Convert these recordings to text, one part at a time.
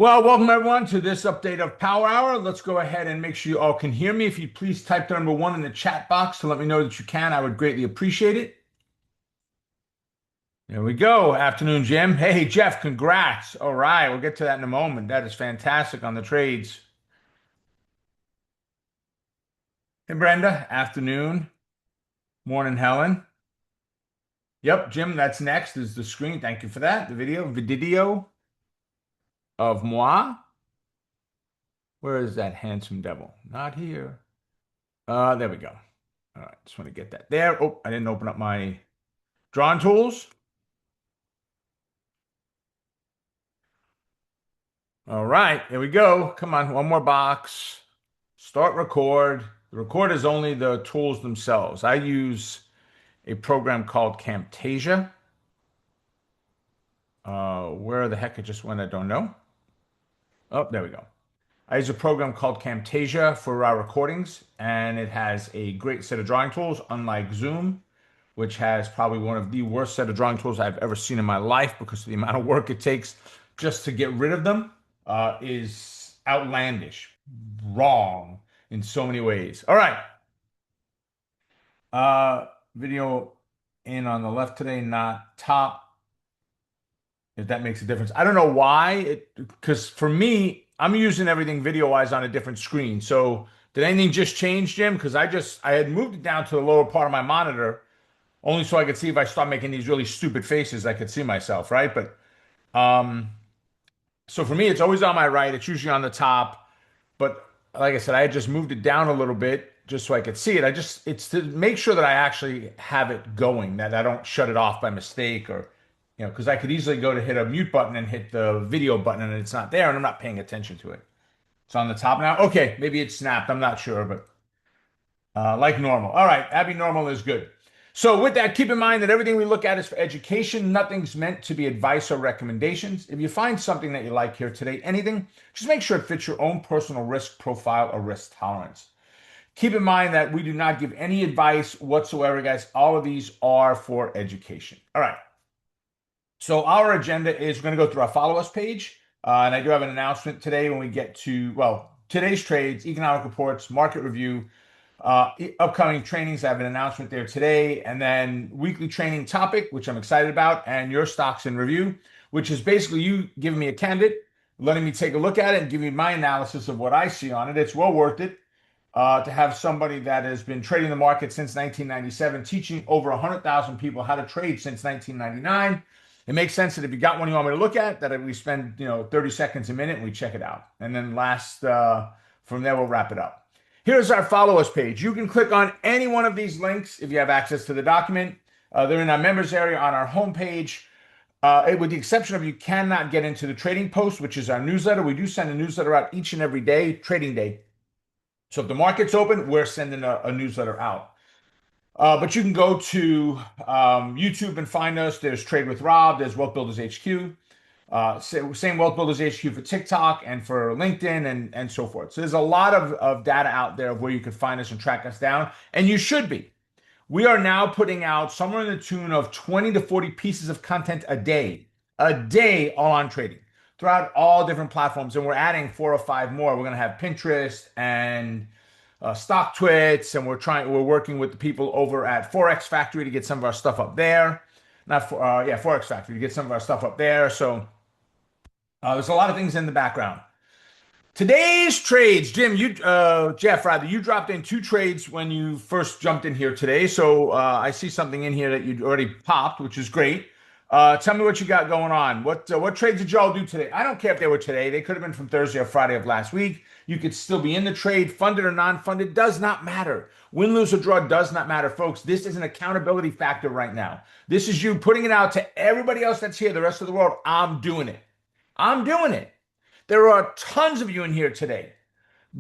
Well, welcome everyone to this update of Power Hour. Let's go ahead and make sure you all can hear me. If you please type the number one in the chat box to let me know that you can, I would greatly appreciate it. There we go. Afternoon, Jim. Hey, Jeff, congrats. All right, we'll get to that in a moment. That is fantastic on the trades. Hey, Brenda. Afternoon. Morning, Helen. Yep, Jim, that's next is the screen. Thank you for that. The video of moi. Where is that handsome devil? Not here. There we go. All right, just want to get that there. Oh, I didn't open up my drawing tools. All right, here we go. Come on, one more box. Start record. The record is only the tools themselves. I use a program called Camtasia. Where the heck it just went, I don't know. Oh, there we go. I use a program called Camtasia for our recordings, and it has a great set of drawing tools, unlike Zoom, which has probably one of the worst set of drawing tools I've ever seen in my life because of the amount of work it takes just to get rid of them is outlandish, wrong in so many ways. All right. Video in on the left today, not top. If that makes a difference. I don't know why, because for me, I'm using everything video-wise on a different screen. So did anything just change, Jim? Because I had moved it down to the lower part of my monitor only so I could see if I start making these really stupid faces, I could see myself, right? But um, so for me, it's always on my right. It's usually on the top. But like I said, I had just moved it down a little bit just so I could see it. It's to make sure that I actually have it going, that I don't shut it off by mistake or, because I could easily go to hit a mute button and hit the video button and it's not there and I'm not paying attention to it. It's on the top now. Okay, maybe it snapped. I'm not sure, but like normal. All right, Abby, normal is good. So with that, keep in mind that everything we look at is for education. Nothing's meant to be advice or recommendations. If you find something that you like here today, anything, just make sure it fits your own personal risk profile or risk tolerance. Keep in mind that we do not give any advice whatsoever, guys. All of these are for education. All right. So our agenda is we're going to go through our follow us page. And I do have an announcement today when we get to, well, today's trades, economic reports, market review, upcoming trainings. I have an announcement there today, and then weekly training topic, which I'm excited about, and your stocks in review, which is basically you giving me a candidate, letting me take a look at it and give you my analysis of what I see on it. It's well worth it to have somebody that has been trading the market since 1997, teaching over 100,000 people how to trade since 1999. It makes sense that if you got one you want me to look at, that we spend 30 seconds a minute and we check it out, and then from there we'll wrap it up. Here's our follow us page. You can click on any one of these links if you have access to the document. They're in our members area on our homepage. With the exception of you cannot get into the trading post, which is our newsletter. We do send a newsletter out each and every day, trading day. So if the market's open, we're sending a newsletter out. But you can go to YouTube and find us. There's Trade with Rob. There's Wealth Builders HQ. Same Wealth Builders HQ for TikTok and for LinkedIn and so forth. So there's a lot of data out there of where you can find us and track us down. And you should be. We are now putting out somewhere in the tune of 20 to 40 pieces of content a day, all on trading throughout all different platforms. And we're adding 4 or 5 more. We're going to have Pinterest and Stock Twits, and we're working with the people over at Forex Factory to get some of our stuff up there. Forex Factory to get some of our stuff up there. So there's a lot of things in the background. Today's trades, Jeff, rather, you dropped in 2 trades when you first jumped in here today. So I see something in here that you'd already popped, which is great. Tell me what you got going on. What trades did y'all do today? I don't care if they were today. They could have been from Thursday or Friday of last week. You could still be in the trade, funded or non-funded, does not matter. Win, lose, or draw does not matter, folks. This is an accountability factor right now. This is you putting it out to everybody else that's here, the rest of the world. I'm doing it. I'm doing it. There are tons of you in here today.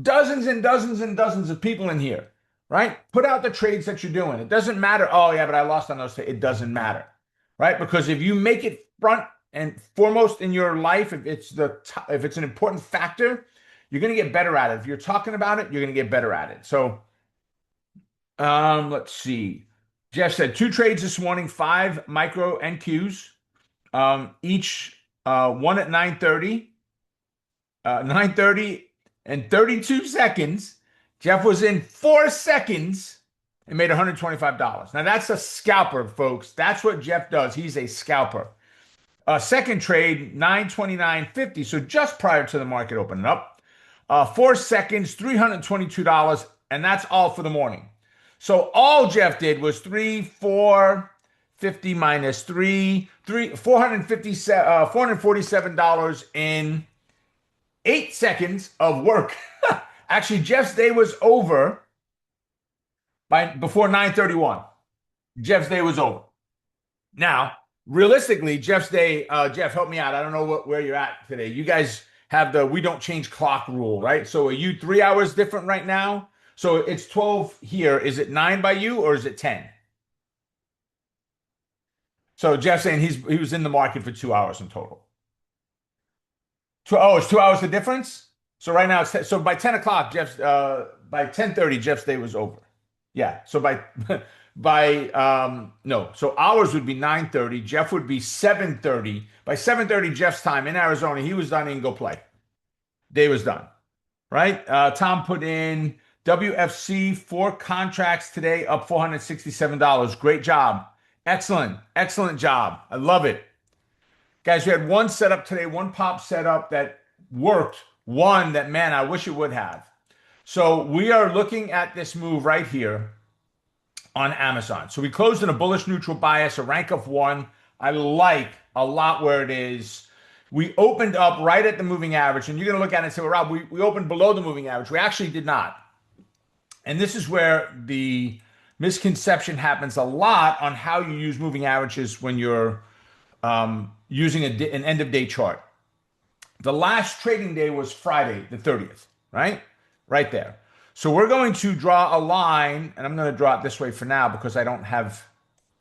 Dozens and dozens and dozens of people in here, right? Put out the trades that you're doing. It doesn't matter. Oh, yeah, but I lost on those. It doesn't matter, right? Because if you make it front and foremost in your life, if it's an important factor, you're going to get better at it. If you're talking about it, you're going to get better at it. So let's see. Jeff said 2 trades this morning, 5 micro NQs, each one at 9:30 9:30 and 32 seconds. Jeff was in 4 seconds and made $125. Now that's a scalper, folks. That's what Jeff does. He's a scalper. Second trade, 9:29.50. So just prior to the market opening up. 4 seconds, $322, and that's all for the morning. So all Jeff did was 450 minus 447 in 8 seconds of work. Actually, Jeff's day was over by before 9:31. Jeff's day was over. Now, realistically, Jeff's day, Jeff, help me out. I don't know where you're at today. You guys have the we don't change clock rule, right? So are you 3 hours different right now? So it's 12 here. Is it 9 by you or is it 10? So Jeff's saying he was in the market for 2 hours in total. Oh, it's 2 hours the difference? So right now so by 10 o'clock, Jeff's by 10:30, Jeff's day was over. Yeah. So by by no, so ours would be 9:30. Jeff would be 7:30. By 7:30, Jeff's time in Arizona, he was done and go play. Day was done. Right? Tom put in WFC 4 contracts today, up $467. Great job. Excellent. Excellent job. I love it. Guys, we had one setup today, one pop setup that worked. One that, man, I wish it would have. So we are looking at this move right here on Amazon. So we closed in a bullish neutral bias, a rank of 1. I like a lot where it is. We opened up right at the moving average, and you're going to look at it and say, well, Rob, we opened below the moving average. We actually did not. And this is where the misconception happens a lot on how you use moving averages when you're using an end of day chart. The last trading day was Friday, the 30th, right? Right there. So we're going to draw a line, and I'm going to draw it this way for now because I don't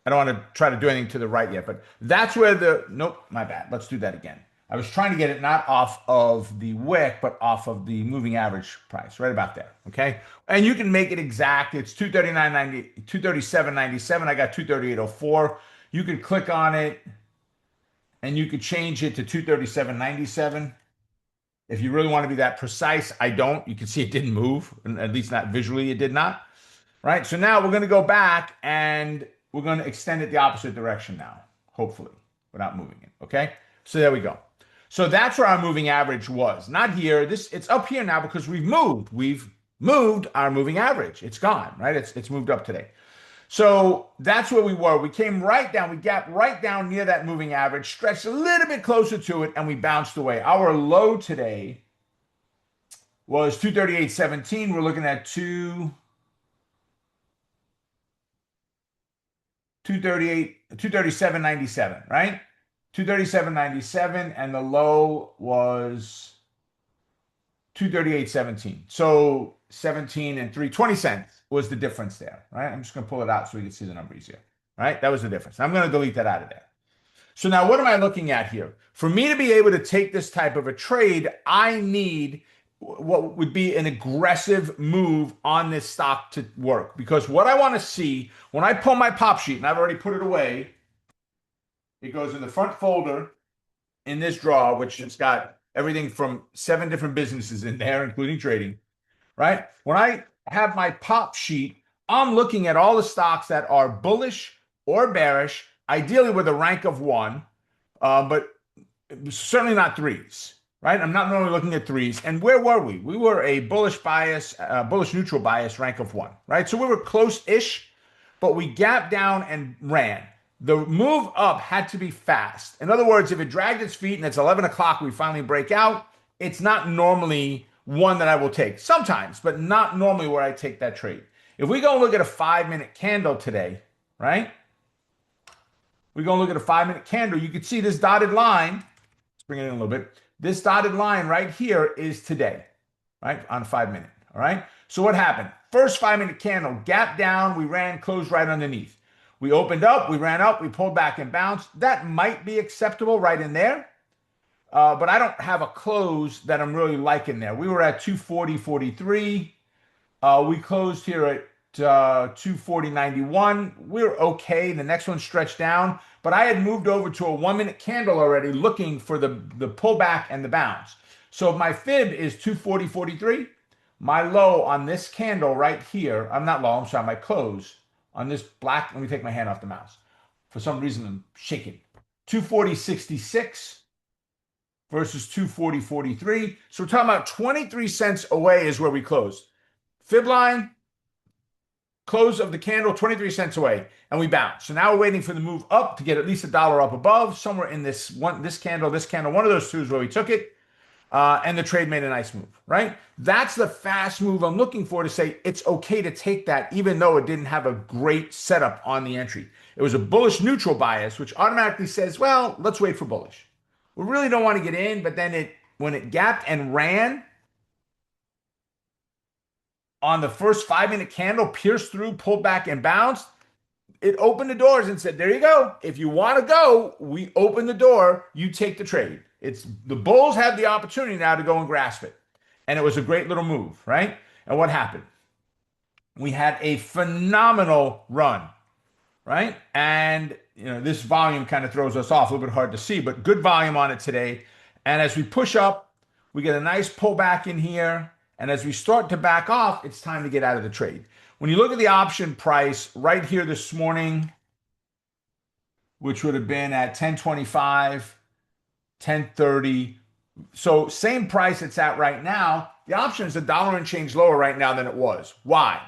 want to try to do anything to the right yet, but that's where nope, my bad. Let's do that again. I was trying to get it not off of the wick, but off of the moving average price, right about there, okay? And you can make it exact. It's 239.90, 237.97. I got 238.04. You could click on it, and you could change it to 237.97. If you really want to be that precise, I don't. You can see it didn't move, at least not visually, it did not, right? So now we're going to go back, and we're going to extend it the opposite direction now, hopefully, without moving it, okay? So there we go. So that's where our moving average was. Not here. It's up here now because we've moved. We've moved our moving average. It's gone, right? It's moved up today. So that's where we were. We came right down. We gapped right down near that moving average, stretched a little bit closer to it, and we bounced away. Our low today was 238.17. We're looking at 237.97, right? 237.97, and the low was 238.17. So 17 and 20 cents was the difference there, right? I'm just going to pull it out so we can see the number easier, right? That was the difference. I'm going to delete that out of there. So now what am I looking at here? For me to be able to take this type of a trade, I need what would be an aggressive move on this stock to work. Because what I want to see, when I pull my pop sheet, and I've already put it away, it goes in the front folder in this drawer, which has got everything from 7 different businesses in there, including trading, right? When I have my pop sheet, I'm looking at all the stocks that are bullish or bearish, ideally with a rank of 1, but certainly not 3s, right? I'm not normally looking at 3s. And where were we? We were a bullish bias, bullish neutral bias rank of 1, right? So we were close-ish, but we gapped down and ran. The move up had to be fast. In other words, if it dragged its feet and it's 11 o'clock, we finally break out, it's not normally one that I will take. Sometimes, but not normally where I take that trade. If we go and look at a 5-minute candle today, right? We go and look at a 5-minute candle, you can see this dotted line. Let's bring it in a little bit. This dotted line right here is today, right? On a 5-minute, all right? So what happened? First 5-minute candle, gap down, we ran, closed right underneath. We opened up, we ran up, we pulled back and bounced. That might be acceptable right in there, but I don't have a close that I'm really liking there. We were at 240.43. We closed here at 240.91. We're okay. The next one stretched down, but I had moved over to a 1-minute candle already looking for the pullback and the bounce. So if my fib is 240.43, my low on this candle right here, I'm not low, I'm sorry, my close on this black, let me take my hand off the mouse. For some reason, I'm shaking. 240.66 versus 240.43. So we're talking about 23 cents away is where we closed. Fib line, close of the candle, 23 cents away, and we bounce. So now we're waiting for the move up to get at least $1 up above, somewhere in this one, this candle, one of those two is where we took it. And the trade made a nice move, right? That's the fast move I'm looking for to say it's okay to take that, even though it didn't have a great setup on the entry. It was a bullish neutral bias, which automatically says, well, let's wait for bullish. We really don't want to get in, but then when it gapped and ran on the first 5-minute candle, pierced through, pulled back, and bounced, it opened the doors and said, there you go. If you want to go, we open the door, you take the trade. It's the bulls have the opportunity now to go and grasp it. And it was a great little move, right? And what happened? We had a phenomenal run, right? And this volume kind of throws us off, a little bit hard to see, but good volume on it today. And as we push up, we get a nice pullback in here. And as we start to back off, it's time to get out of the trade. When you look at the option price right here this morning, which would have been at 1025, 1030. So same price it's at right now. The option is $1 and change lower right now than it was. Why?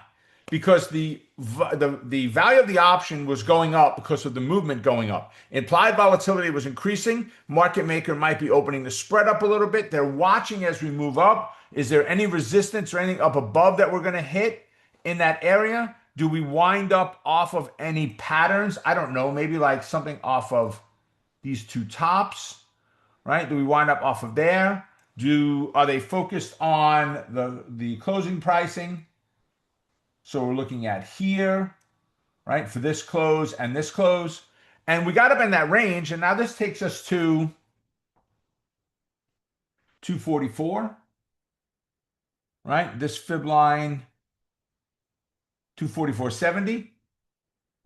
Because the value of the option was going up because of the movement going up. Implied volatility was increasing. Market maker might be opening the spread up a little bit. They're watching as we move up. Is there any resistance or anything up above that we're going to hit in that area? Do we wind up off of any patterns? I don't know. Maybe like something off of these two tops. Right? Do we wind up off of there? Are they focused on the closing pricing? So we're looking at here, right? For this close and this close. And we got up in that range, and now this takes us to 244, right? This fib line, 244.70,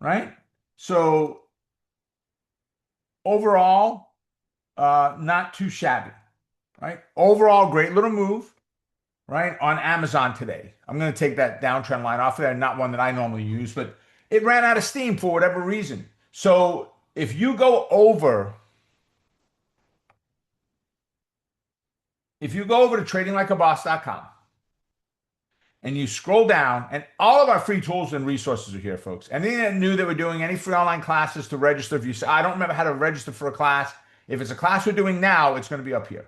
right? So overall, not too shabby, right? Overall, great little move, right? On Amazon today. I'm going to take that downtrend line off of there, not one that I normally use, but it ran out of steam for whatever reason. So if you go over to tradinglikeaboss.com and you scroll down, and all of our free tools and resources are here, folks. Anything that new that we're doing, any free online classes to register. If you say, I don't remember how to register for a class, if it's a class we're doing now, it's going to be up here,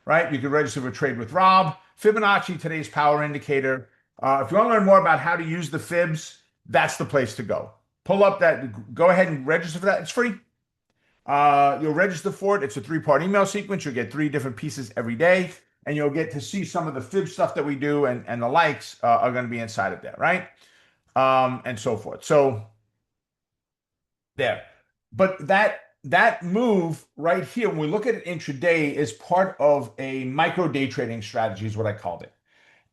right? You can register for Trade with Rob. Fibonacci, today's power indicator. If you want to learn more about how to use the fibs, that's the place to go. Pull up that, go ahead and register for that. It's free. You'll register for it. It's a 3-part email sequence. You'll get 3 different pieces every day, and you'll get to see some of the fib stuff that we do, and the likes are going to be inside of there, right? And so forth. So there. But that move right here, when we look at it intraday, is part of a micro day trading strategy, is what I called it.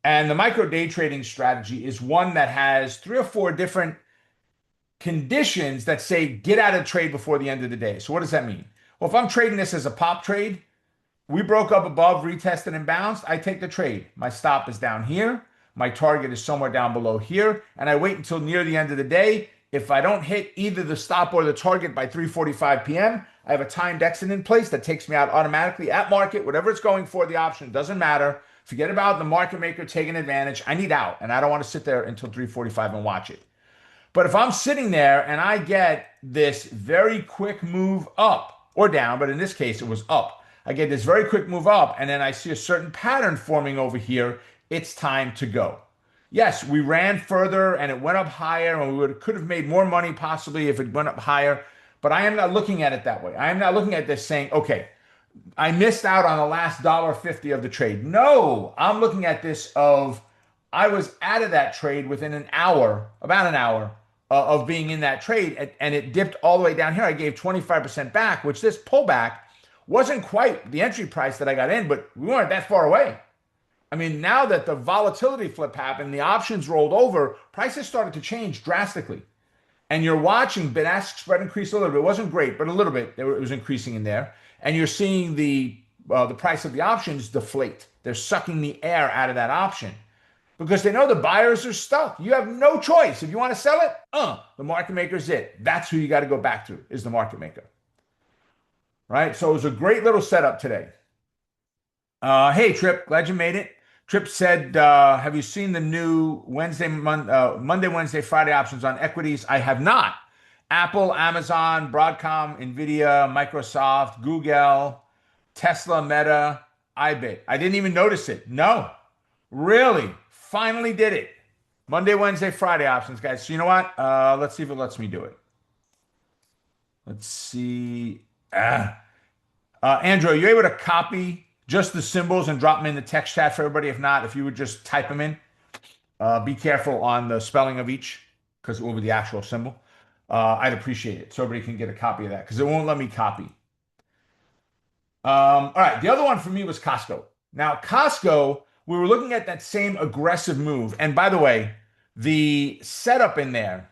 And the micro day trading strategy is one that has 3 or 4 different conditions that say get out of trade before the end of the day. So what does that mean? Well, if I'm trading this as a pop trade, we broke up above, retested, and bounced, I take the trade. My stop is down here. My target is somewhere down below here. And I wait until near the end of the day. If I don't hit either the stop or the target by 3:45 p.m., I have a timed exit in place that takes me out automatically at market, whatever it's going for, the option, doesn't matter. Forget about the market maker taking advantage. I need out, and I don't want to sit there until 3:45 and watch it. But if I'm sitting there and I get this very quick move up or down, but in this case, it was up. I get this very quick move up, and then I see a certain pattern forming over here. It's time to go. Yes, we ran further and it went up higher, and we could have made more money possibly if it went up higher. But I am not looking at it that way. I am not looking at this saying, okay, I missed out on the last $1.50 of the trade. No, I'm looking at this of I was out of that trade within an hour, about an hour of being in that trade, and it dipped all the way down here. I gave 25% back, which this pullback wasn't quite the entry price that I got in, but we weren't that far away. I mean, now that the volatility flip happened, the options rolled over, prices started to change drastically. And you're watching bid-ask spread increase a little bit. It wasn't great, but a little bit. It was increasing in there. And you're seeing the the price of the options deflate. They're sucking the air out of that option because they know the buyers are stuck. You have no choice. If you want to sell it, the market maker is it. That's who you got to go back to, is the market maker. Right? So it was a great little setup today. Hey, Trip, glad you made it. Trip said, have you seen the new Monday, Wednesday, Friday options on equities? I have not. Apple, Amazon, Broadcom, Nvidia, Microsoft, Google, Tesla, Meta, iBit. I didn't even notice it. No, really. Finally did it. Monday, Wednesday, Friday options, guys. So you know what? Let's see if it lets me do it. Let's see. Andrew, are you able to copy just the symbols and drop them in the text chat for everybody? If not, if you would just type them in, be careful on the spelling of each because it will be the actual symbol. I'd appreciate it so everybody can get a copy of that because it won't let me copy. All right, the other one for me was Costco. Now, Costco, we were looking at that same aggressive move. And by the way, the setup in there,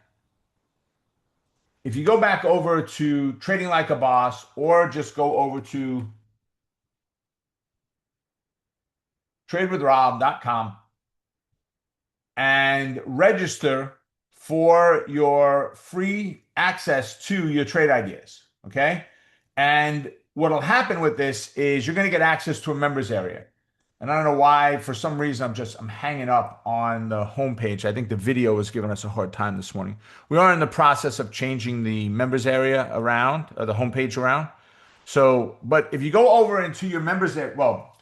if you go back over to Trading Like a Boss or just go over to tradewithrob.com and register for your free access to your trade ideas. Okay. And what'll happen with this is you're going to get access to a members area. And I don't know why, for some reason, I'm hanging up on the homepage. I think the video was giving us a hard time this morning. We are in the process of changing the members area around, the homepage around. So, but if you go over into your members area, well,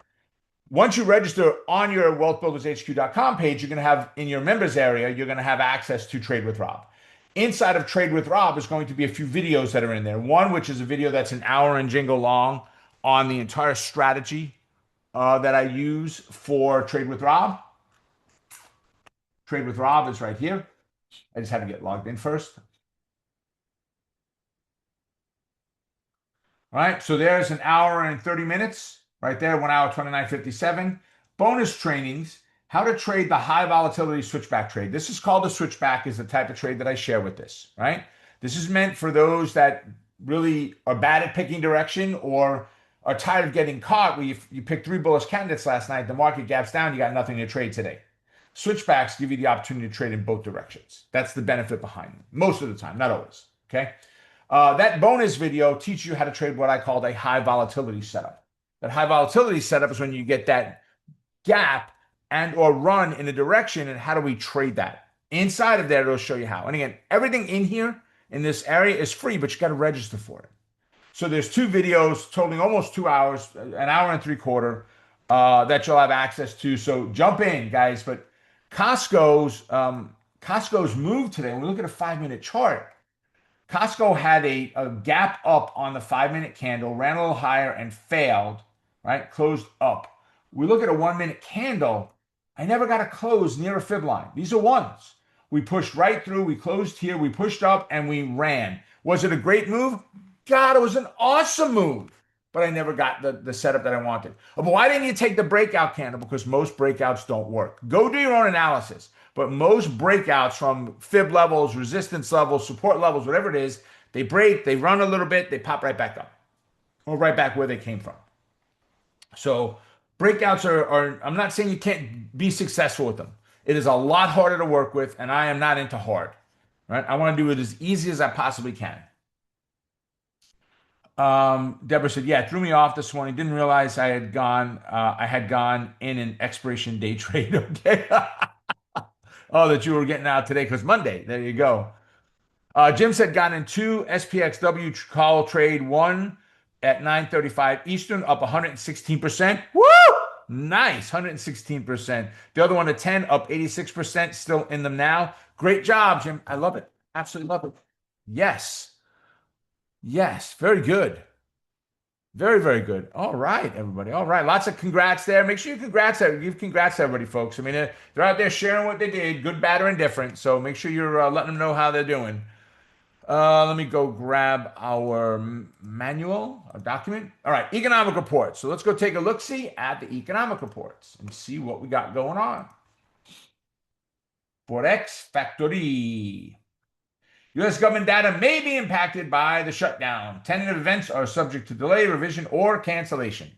once you register on your wealthbuildershq.com page, you're going to have in your members area, you're going to have access to Trade with Rob. Inside of Trade with Rob is going to be a few videos that are in there. One, which is a video that's an hour and jingle long on the entire strategy that I use for Trade with Rob. Trade with Rob is right here. I just had to get logged in first. All right, so there's an hour and 30 minutes right there, 1 hour, 29:57. Bonus trainings, how to trade the high volatility switchback trade. This is called a switchback, is the type of trade that I share with this, right? This is meant for those that really are bad at picking direction or are tired of getting caught where you picked 3 bullish candidates last night, the market gaps down, you got nothing to trade today. Switchbacks give you the opportunity to trade in both directions. That's the benefit behind them. Most of the time, not always, okay? That bonus video teaches you how to trade what I called a high volatility setup. That high volatility setup is when you get that gap and or run in a direction, and how do we trade that? Inside of there, it'll show you how. And again, everything in here in this area is free, but you got to register for it. So there's 2 videos totaling almost 2 hours, an hour and 3/4 that you'll have access to. So jump in, guys. But Costco's move today, when we look at a 5-minute chart, Costco had a gap up on the 5-minute candle, ran a little higher and failed, right? Closed up. We look at a 1-minute candle. I never got a close near a fib line. These are ones. We pushed right through. We closed here. We pushed up and we ran. Was it a great move? God, it was an awesome move. But I never got the setup that I wanted. Oh, but why didn't you take the breakout candle? Because most breakouts don't work. Go do your own analysis. But most breakouts from fib levels, resistance levels, support levels, whatever it is, they break, they run a little bit, they pop right back up. Or right back where they came from. So breakouts are I'm not saying you can't be successful with them. It is a lot harder to work with, and I am not into hard. Right? I want to do it as easy as I possibly can. Deborah said, yeah, it threw me off this morning. Didn't realize I had gone in an expiration day trade. Okay. Oh, that you were getting out today because Monday. There you go. Jim said, got in 2 SPXW call trade, 1 at 9:35 Eastern, up 116%. Woo! Nice, 116%. The other one at 10, up 86%, still in them now. Great job, Jim. I love it. Absolutely love it. Yes. Yes, very good. Very, very good. All right, everybody. All right. Lots of congrats there. Make sure you give congrats to everybody, folks. I mean, they're out there sharing what they did, good, bad, or indifferent. So make sure you're letting them know how they're doing. Let me go grab our manual, our document. All right, economic reports. So let's go take a look-see at the economic reports and see what we got going on. Forex Factory. U.S. government data may be impacted by the shutdown. Tentative events are subject to delay, revision, or cancellation.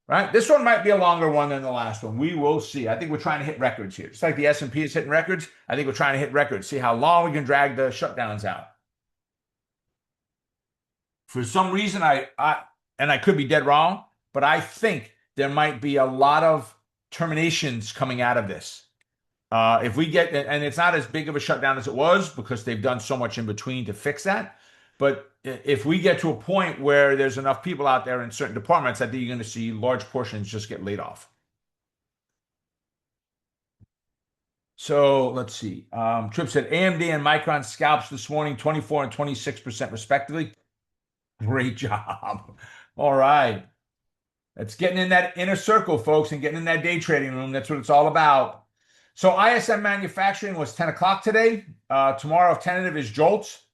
right? This one might be a longer one than the last one. We will see. I think we're trying to hit records here. Just like the S&P is hitting records, I think we're trying to hit records. See how long we can drag the shutdowns out. For some reason, and I could be dead wrong, but I think there might be a lot of terminations coming out of this. If we get, and it's not as big of a shutdown as it was because they've done so much in between to fix that. But if we get to a point where there's enough people out there in certain departments, I think you're going to see large portions just get laid off. So let's see. Tripp said AMD and Micron scalps this morning, 24 and 26% respectively. Great job. All right. That's getting in that inner circle, folks, and getting in that day trading room. That's what it's all about. So ISM manufacturing was 10 o'clock today. Tomorrow, tentative is JOLTS,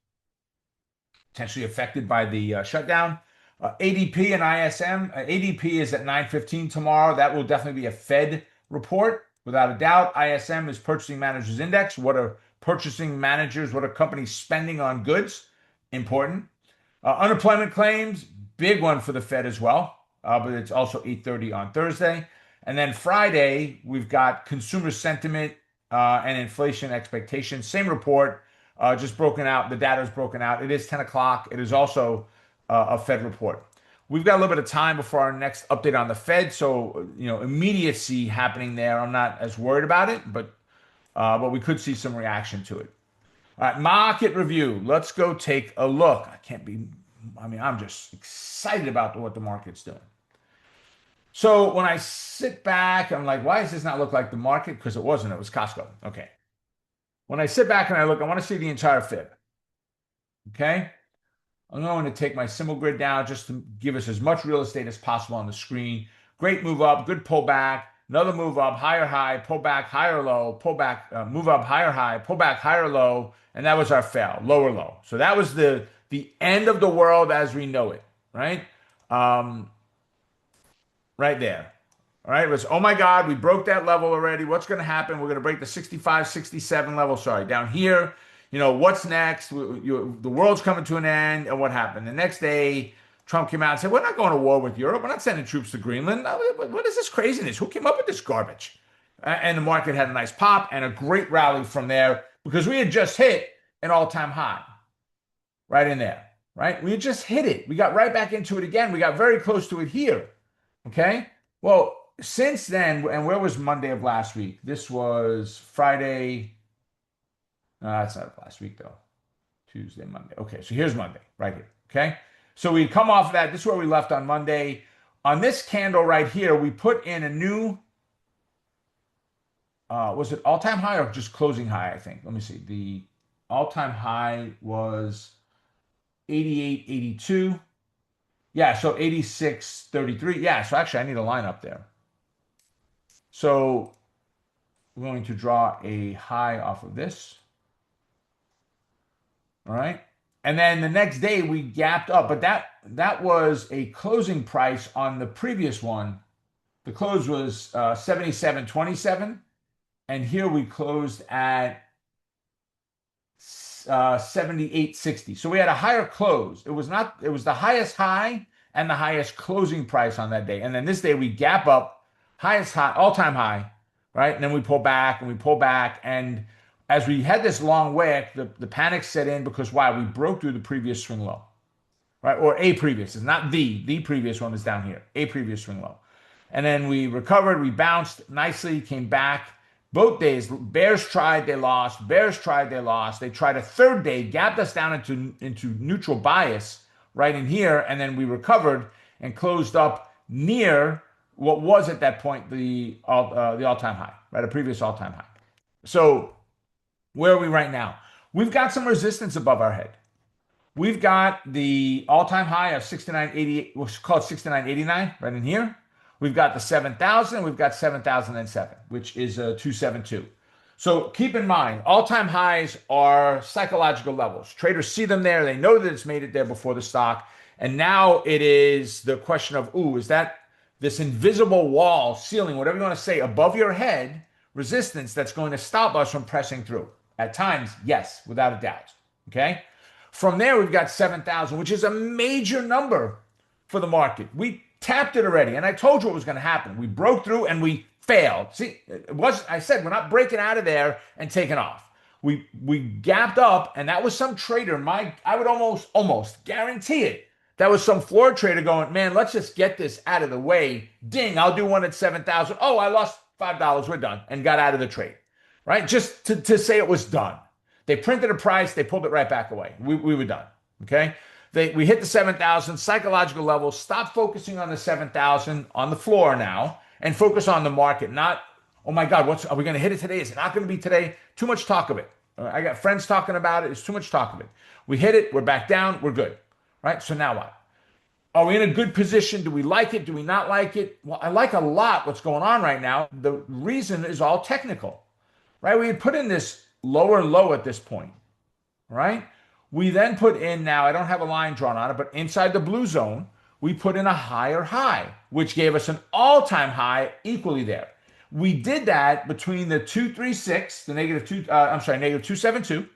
potentially affected by the shutdown. ADP and ISM. ADP is at 9:15 tomorrow. That will definitely be a Fed report, without a doubt. ISM is Purchasing Managers Index. What are purchasing managers, what are companies spending on goods? Important. Unemployment claims, big one for the Fed as well, but it's also 8:30 on Thursday. And then Friday, we've got consumer sentiment and inflation expectations. Same report, just broken out. The data is broken out. It is 10 o'clock. It is also a Fed report. We've got a little bit of time before our next update on the Fed, so immediacy happening there. I'm not as worried about it, but we could see some reaction to it. All right, market review. Let's go take a look. I'm just excited about what the market's doing. So when I sit back, I'm like, why does this not look like the market? Because it wasn't, it was Costco. Okay. When I sit back and I look, I want to see the entire fib. Okay. I'm going to take my symbol grid down just to give us as much real estate as possible on the screen. Great move up, good pullback, another move up, higher high, pull back, higher low, pull back, move up, higher high, pull back, higher low, and that was our fail, lower low. So that was the end of the world as we know it, right? Right there. All right, it was, oh my God, we broke that level already. What's going to happen? We're going to break the 65, 67 level. Sorry, down here. What's next? The world's coming to an end. And what happened? The next day, Trump came out and said, we're not going to war with Europe. We're not sending troops to Greenland. What is this craziness? Who came up with this garbage? And the market had a nice pop and a great rally from there because we had just hit an all-time high right in there, right? We had just hit it. We got right back into it again. We got very close to it here. Okay. Well, since then, and where was Monday of last week? This was Friday. No, that's not last week though. Tuesday, Monday. Okay, so here's Monday right here. Okay. So we come off of that. This is where we left on Monday. On this candle right here, we put in a new, was it all-time high or just closing high, I think? Let me see. The all-time high was 88.82. Yeah, so 86.33. Yeah, so actually I need a line up there. So we're going to draw a high off of this. All right. And then the next day we gapped up, but that was a closing price on the previous one. The close was 77.27, and here we closed at 78.60. So we had a higher close. It was the highest high and the highest closing price on that day. And then this day we gap up, highest high, all-time high, right? And then we pull back and we pull back. And as we had this long wick, the panic set in because why? We broke through the previous swing low, right? Or a previous. It's not the previous one is down here. A previous swing low. And then we recovered, we bounced nicely, came back. Both days, bears tried, they lost. Bears tried, they lost. They tried a third day, gapped us down into neutral bias right in here, and then we recovered and closed up near what was at that point the all-time high, right? A previous all-time high. So where are we right now? We've got some resistance above our head. We've got the all-time high of 69.88, we'll call it 69.89 right in here. We've got the 7,000, we've got 7,007, which is a 272. So keep in mind, all-time highs are psychological levels. Traders see them there. They know that it's made it there before the stock. And now it is the question of, is that this invisible wall, ceiling, whatever you want to say, above your head, resistance that's going to stop us from pressing through? At times, yes, without a doubt. Okay? From there, we've got 7,000, which is a major number for the market. We tapped it already. And I told you what was going to happen. We broke through and we failed. See, it was, I said, we're not breaking out of there and taking off. We gapped up, and that was some trader. I would almost guarantee it. That was some floor trader going, man, let's just get this out of the way. Ding, I'll do one at 7,000. Oh, I lost $5. We're done, and got out of the trade, right? Just to say it was done. They printed a price, they pulled it right back away. We were done. Okay. We hit the 7,000 psychological level. Stop focusing on the 7,000 on the floor now, and focus on the market. Not, oh my God, are we going to hit it today? Is it not going to be today? Too much talk of it. I got friends talking about it. It's too much talk of it. We hit it. We're back down. We're good. Right. So now what? Are we in a good position? Do we like it? Do we not like it? Well, I like a lot what's going on right now. The reason is all technical, right? We had put in this lower low at this point, right? We then put in, now I don't have a line drawn on it, but inside the blue zone, we put in a higher high, which gave us an all-time high equally there. We did that between the 236, the negative 272,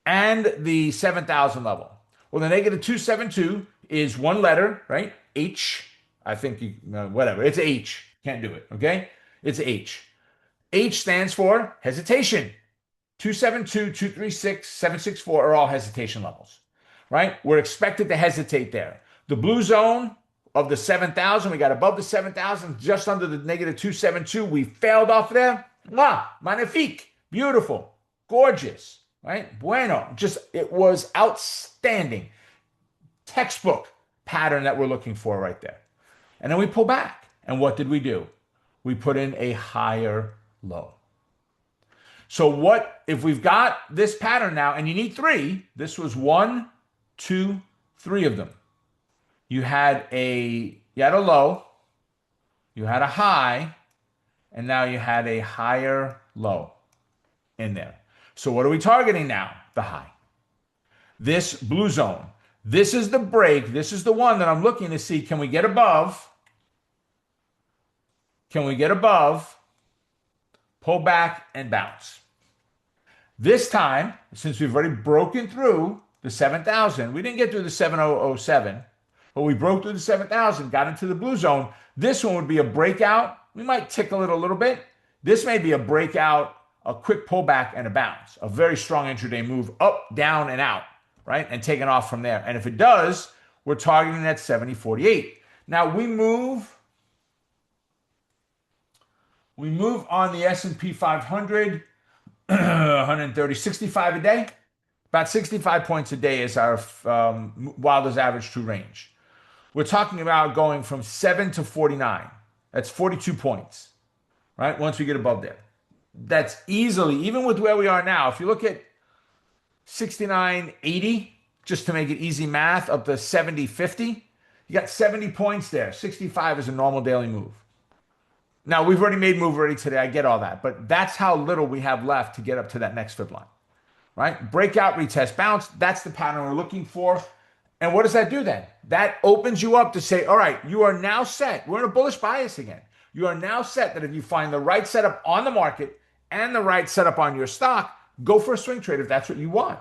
and the 7,000 level. Well, the negative 272 is one letter, right? H. I think whatever. It's H. Can't do it. Okay. It's H. H stands for hesitation. 272, 236, 764 are all hesitation levels, right? We're expected to hesitate there. The blue zone of the 7,000, we got above the 7,000, just under the negative 272. We failed off there. Magnifique. Beautiful. Gorgeous, right? Bueno. It was outstanding. Textbook pattern that we're looking for right there. And then we pull back. And what did we do? We put in a higher low. So what if we've got this pattern now, and you need three? This was 1, 2, 3 of them. You had a low, you had a high, and now you had a higher low in there. So what are we targeting now? The high. This blue zone. This is the break. This is the one that I'm looking to see. Can we get above? Can we get above? Pull back and bounce. This time, since we've already broken through the 7,000, we didn't get through the 7,007, but we broke through the 7,000, got into the blue zone. This one would be a breakout. We might tickle it a little bit. This may be a breakout, a quick pullback, and a bounce. A very strong intraday move up, down, and out, right? And taking off from there. And if it does, we're targeting that 70.48. Now we move on the S&P 500, 130, 65 a day. About 65 points a day is our Wilder's average true range. We're talking about going from 7 to 49. That's 42 points, right? Once we get above there. That's easily, even with where we are now, if you look at 69.80, just to make it easy math, up to 70.50, you got 70 points there. 65 is a normal daily move. Now, we've already made move already today. I get all that. But that's how little we have left to get up to that next fib line, right? Breakout, retest, bounce. That's the pattern we're looking for. And what does that do then? That opens you up to say, all right, you are now set. We're in a bullish bias again. You are now set that if you find the right setup on the market and the right setup on your stock, go for a swing trade if that's what you want.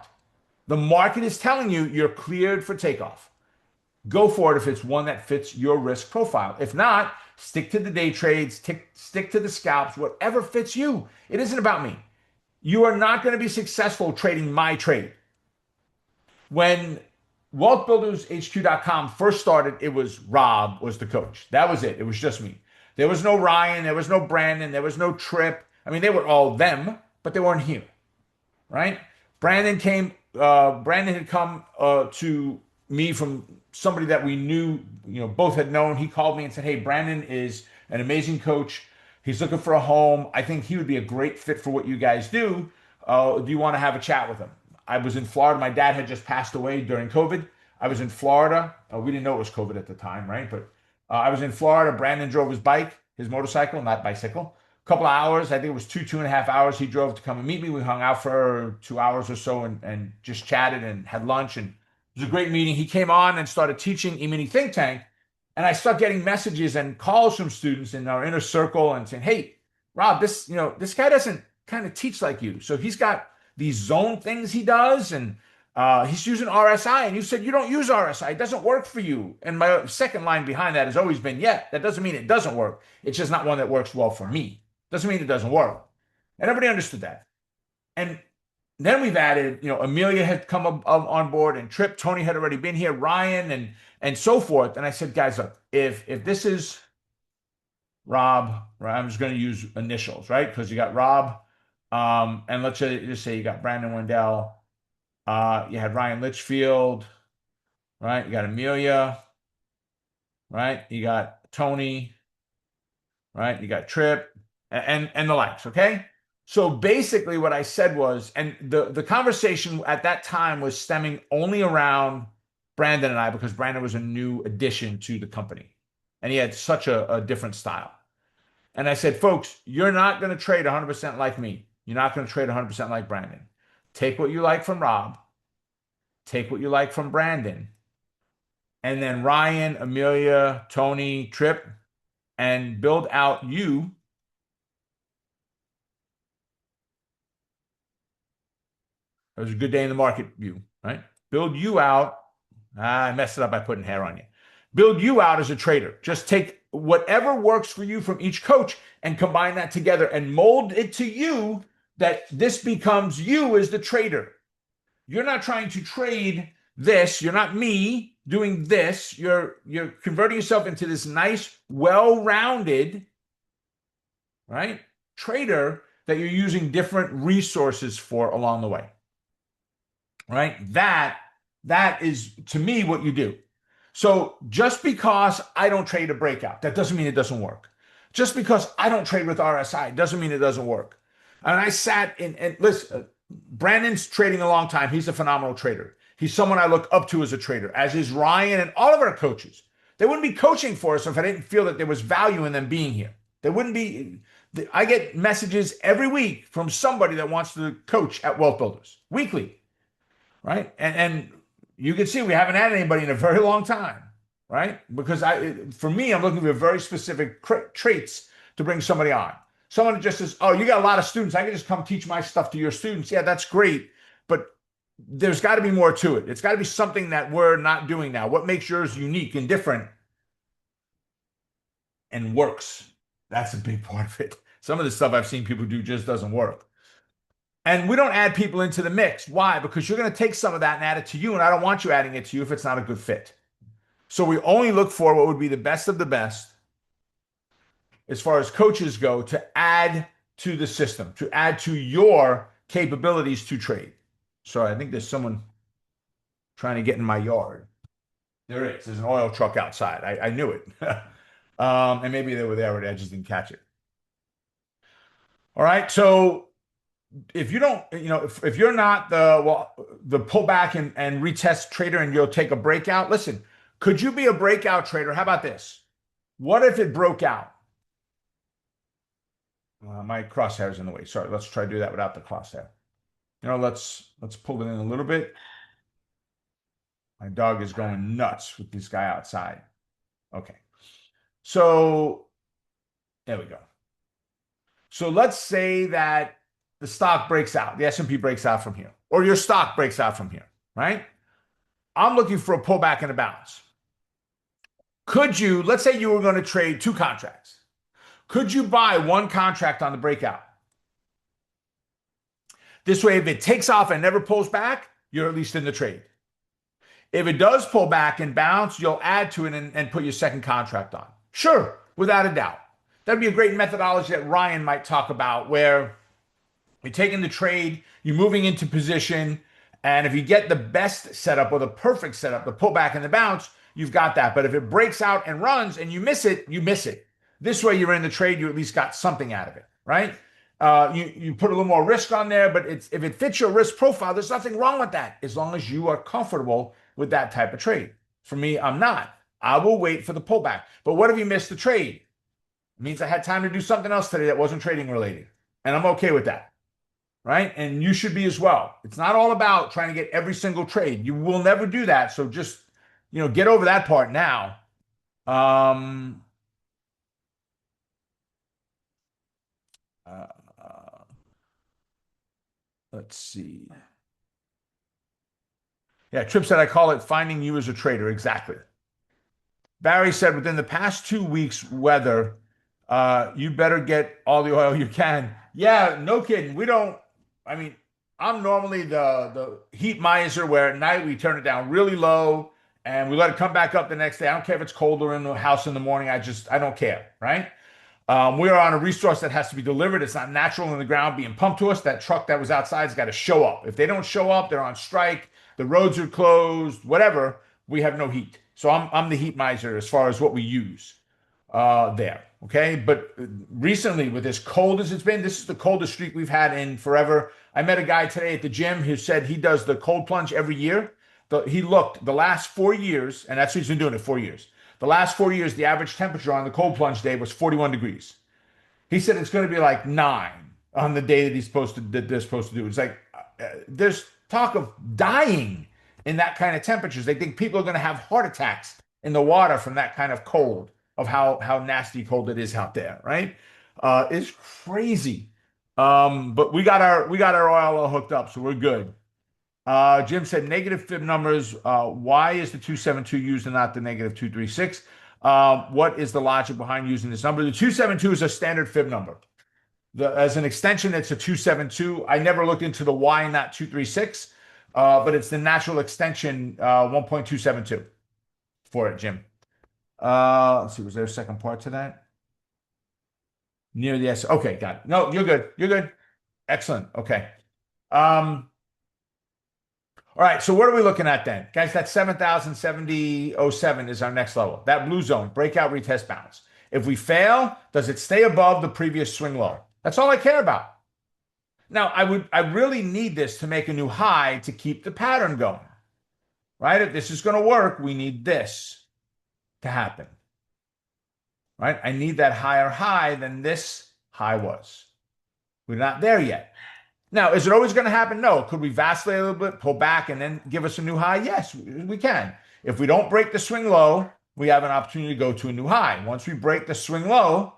The market is telling you you're cleared for takeoff. Go for it if it's one that fits your risk profile. If not, stick to the day trades, stick to the scalps, whatever fits you. It isn't about me. You are not going to be successful trading my trade. When wealthbuildershq.com first started, it was Rob was the coach. That was it. It was just me. There was no Ryan. There was no Brandon. There was no Tripp. I mean, they were all them, but they weren't here, right? Brandon had come to me from somebody that we knew, both had known. He called me and said, hey, Brandon is an amazing coach. He's looking for a home. I think he would be a great fit for what you guys do. Do you want to have a chat with him? I was in Florida. My dad had just passed away during COVID. I was in Florida. We didn't know it was COVID at the time, right? But I was in Florida. Brandon drove his motorcycle, not bicycle. A couple of hours. I think it was 2.5 hours. He drove to come and meet me. We hung out for 2 hours or so and just chatted and had lunch. And it was a great meeting. He came on and started teaching E-mini Think Tank. And I started getting messages and calls from students in our inner circle and saying, hey, Rob, this guy doesn't kind of teach like you. So he's got these zone things he does. And He's using RSI, and you said you don't use RSI. It doesn't work for you. And my second line behind that has always been, yeah, that doesn't mean it doesn't work. It's just not one that works well for me. Doesn't mean it doesn't work. And everybody understood that. And then we've added, Amelia had come on board, and Trip, Tony had already been here, Ryan, and so forth. And I said, guys, look, if this is Rob, right, I'm just going to use initials, right? Because you got Rob, and let's just say you got Brandon Wendell, you had Ryan Litchfield, right? You got Amelia, right? You got Tony, right? You got Trip, and the likes. Okay. So basically, what I said was, and the conversation at that time was stemming only around Brandon and I, because Brandon was a new addition to the company, and he had such a different style. And I said, folks, you're not going to trade 100% like me. You're not going to trade 100% like Brandon. Take what you like from Rob, take what you like from Brandon, and then Ryan, Amelia, Tony, Trip, and build out you. It was a good day in the market view, right? Build you out. I messed it up by putting hair on you. Build you out as a trader. Just take whatever works for you from each coach and combine that together and mold it to you, that this becomes you as the trader. You're not trying to trade this. You're not me doing this. You're converting yourself into this nice, well-rounded, right, trader that you're using different resources for along the way. Right? That is, to me, what you do. So just because I don't trade a breakout, that doesn't mean it doesn't work. Just because I don't trade with RSI doesn't mean it doesn't work. And I sat in, and listen, Brandon's trading a long time. He's a phenomenal trader. He's someone I look up to as a trader, as is Ryan and all of our coaches. They wouldn't be coaching for us if I didn't feel that there was value in them being here. They wouldn't be. I get messages every week from somebody that wants to coach at Wealth Builders weekly, right? And you can see we haven't had anybody in a very long time, right? Because for me, I'm looking for very specific traits to bring somebody on. Someone that just says, "Oh, you got a lot of students. I can just come teach my stuff to your students." Yeah, that's great, but there's got to be more to it. It's got to be something that we're not doing now. What makes yours unique and different and works? That's a big part of it. Some of the stuff I've seen people do just doesn't work. And we don't add people into the mix. Why? Because you're going to take some of that and add it to you, and I don't want you adding it to you if it's not a good fit. So we only look for what would be the best of the best as far as coaches go to add to the system, to add to your capabilities to trade. Sorry, I think there's someone trying to get in my yard. There is. There's an oil truck outside. I knew it. And maybe they were there, but I just didn't catch it. All right. So if you don't, if you're not the pullback and retest trader and you'll take a breakout, listen, could you be a breakout trader? How about this? What if it broke out? My crosshair's in the way. Sorry, let's try to do that without the crosshair. Let's pull it in a little bit. My dog is going nuts with this guy outside. Okay. So there we go. So let's say that the stock breaks out, the S&P breaks out from here, or your stock breaks out from here, right? I'm looking for a pullback and a bounce. Could you, let's say you were going to trade two contracts. Could you buy one contract on the breakout? This way, if it takes off and never pulls back, you're at least in the trade. If it does pull back and bounce, you'll add to it and put your second contract on. Sure, without a doubt. That'd be a great methodology that Ryan might talk about, where you're taking the trade, you're moving into position, and if you get the best setup or the perfect setup, the pullback and the bounce, you've got that. But if it breaks out and runs and you miss it, you miss it. This way, you're in the trade, you at least got something out of it, right? You put a little more risk on there, but if it fits your risk profile, there's nothing wrong with that, as long as you are comfortable with that type of trade. For me, I'm not. I will wait for the pullback. But what if you missed the trade? It means I had time to do something else today that wasn't trading related, and I'm okay with that. Right? And you should be as well. It's not all about trying to get every single trade. You will never do that. So just, get over that part now. Um, uh, let's see. Yeah, Trip said I call it finding you as a trader. Exactly. Barry said within the past 2 weeks weather, you better get all the oil you can. Yeah, no kidding. We don't. I mean, I'm normally the heat miser where at night we turn it down really low and we let it come back up the next day. I don't care if it's colder in the house in the morning. I don't care, right? We are on a resource that has to be delivered. It's not natural in the ground being pumped to us. That truck that was outside has got to show up. If they don't show up, they're on strike. The roads are closed. Whatever. We have no heat. So I'm the heat miser as far as what we use there. Okay, but recently with as cold as it's been, this is the coldest streak we've had in forever. I met a guy today at the gym who said he does the cold plunge every year. He looked the last 4 years, and that's what he's been doing it 4 years. The last 4 years, the average temperature on the cold plunge day was 41 degrees. He said it's going to be like 9 on the day that they're supposed to do. It's like there's talk of dying in that kind of temperatures. They think people are going to have heart attacks in the water from that kind of cold, of how nasty cold it is out there, right? It's crazy. But we got our oil all hooked up, so we're good. Jim said negative fib numbers. Why is the 272 used and not the negative 236? What is the logic behind using this number? The 272 is a standard fib number. As an extension, it's a 272. I never looked into the why not 236, but it's the natural extension 1.272 for it, Jim. Let's see, was there a second part to that? Near the S. Okay, got it. No, you're good. You're good. Excellent. Okay. All right, so what are we looking at then? Guys, that 7,070.07 is our next level. That blue zone, breakout retest bounce. If we fail, does it stay above the previous swing low? That's all I care about. Now, I really need this to make a new high to keep the pattern going, right? If this is going to work, we need this to happen, right? I need that higher high than this high was. We're not there yet. Now, is it always going to happen? No. Could we vacillate a little bit, pull back, and then give us a new high? Yes, we can. If we don't break the swing low, we have an opportunity to go to a new high. Once we break the swing low,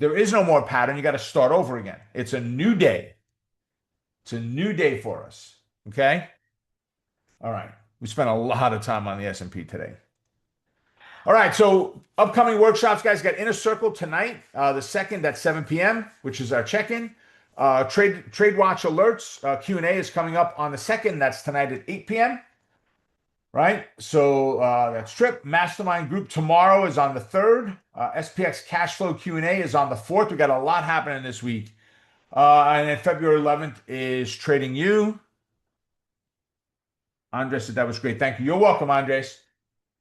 there is no more pattern. You got to start over again. It's a new day. It's a new day for us. Okay? All right. We spent a lot of time on the S&P today. All right, so upcoming workshops, guys, got Inner Circle tonight, the 2nd at 7 p.m., which is our check-in. Trade Watch alerts, Q&A is coming up on the 2nd. That's tonight at 8 p.m. Right? So that's Trip. Mastermind group tomorrow is on the 3rd. SPX cash flow Q&A is on the 4th. We got a lot happening this week. And then February 11th is Trading You. Andres said that was great. Thank you. You're welcome, Andres.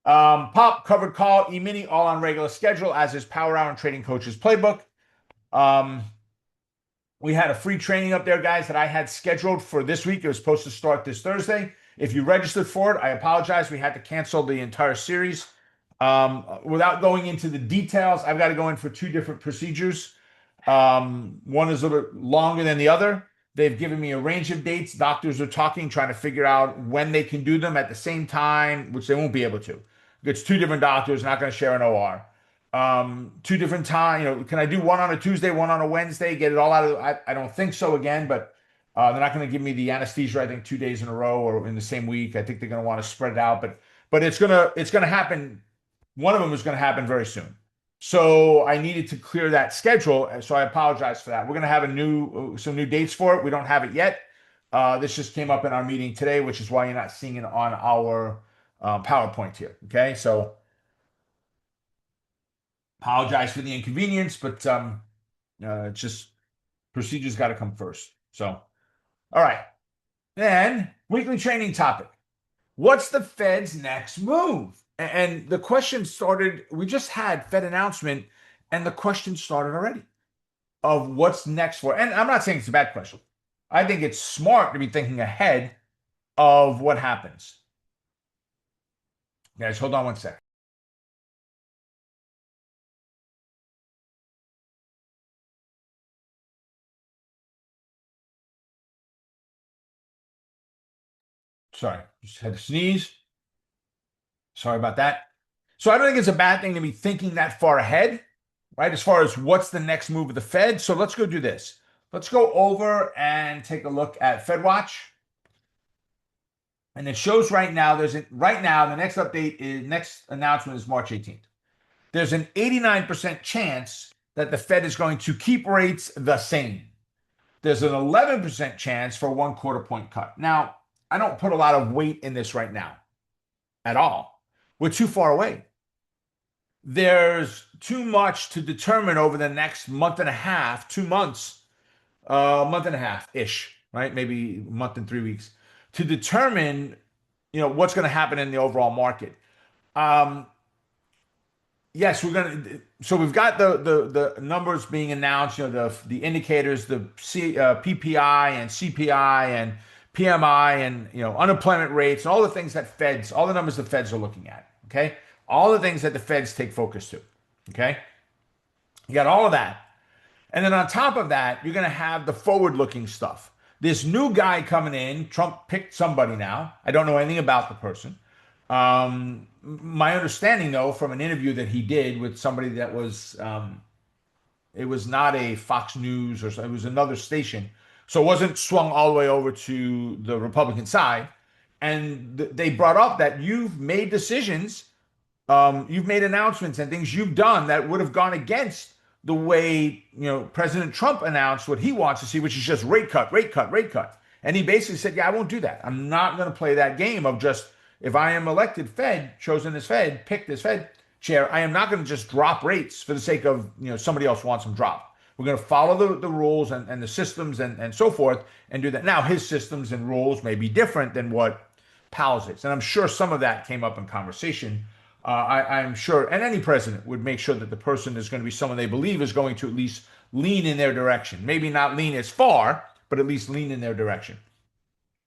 Pop, covered call, E-mini, all on regular schedule, as is Power Hour and Trading Coaches Playbook. We had a free training up there, guys, that I had scheduled for this week. It was supposed to start this Thursday. If you registered for it, I apologize. We had to cancel the entire series. Without going into the details, I've got to go in for 2 different procedures. One is a little bit longer than the other. They've given me a range of dates. Doctors are talking, trying to figure out when they can do them at the same time, which they won't be able to. It's 2 different doctors, not going to share an OR. 2 different times. Can I do one on a Tuesday, one on a Wednesday, get it all out of I don't think so again, but they're not going to give me the anesthesia, I think, 2 days in a row or in the same week. I think they're going to want to spread it out, but it's gonna happen. One of them is going to happen very soon. So I needed to clear that schedule. So I apologize for that. We're going to have some new dates for it. We don't have it yet. This just came up in our meeting today, which is why you're not seeing it on our PowerPoint here. Okay. So apologize for the inconvenience, but just procedures got to come first. So, all right. Then weekly training topic. What's the Fed's next move? And the question started, we just had Fed announcement, and the question started already of what's next for. And I'm not saying it's a bad question. I think it's smart to be thinking ahead of what happens. Guys, hold on one sec. Sorry, just had to sneeze. Sorry about that. So I don't think it's a bad thing to be thinking that far ahead, right? As far as what's the next move of the Fed. So let's go do this. Let's go over and take a look at FedWatch. And it shows right now, right now, the next announcement is March 18th. There's an 89% chance that the Fed is going to keep rates the same. There's an 11% chance for 1/4 point cut. Now, I don't put a lot of weight in this right now at all. We're too far away. There's too much to determine over the next month and a half, 2 months, month and a half ish, right? Maybe a month and 3 weeks to determine, what's going to happen in the overall market. Um, yes, we're going to. So we've got the numbers being announced. The indicators, PPI and CPI and PMI and unemployment rates and all the things all the numbers the Feds are looking at. Okay, all the things that the Feds take focus to. Okay, you got all of that. And then on top of that, you're going to have the forward looking stuff. This new guy coming in, Trump picked somebody now. I don't know anything about the person. My understanding, though, from an interview that he did with somebody that it was not a Fox News or it was another station. So it wasn't swung all the way over to the Republican side. And they brought up that you've made decisions, you've made announcements and things you've done that would have gone against the way President Trump announced what he wants to see, which is just rate cut, rate cut, rate cut. And he basically said, "Yeah, I won't do that. I'm not going to play that game of just if I am elected chosen as Fed, picked as Fed chair, I am not going to just drop rates for the sake of somebody else wants them dropped. We're going to follow the rules and the systems and so forth and do that." Now, his systems and rules may be different than what Powell's is, and I'm sure some of that came up in conversation. I'm sure, and any president would make sure that the person is going to be someone they believe is going to at least lean in their direction. Maybe not lean as far, but at least lean in their direction.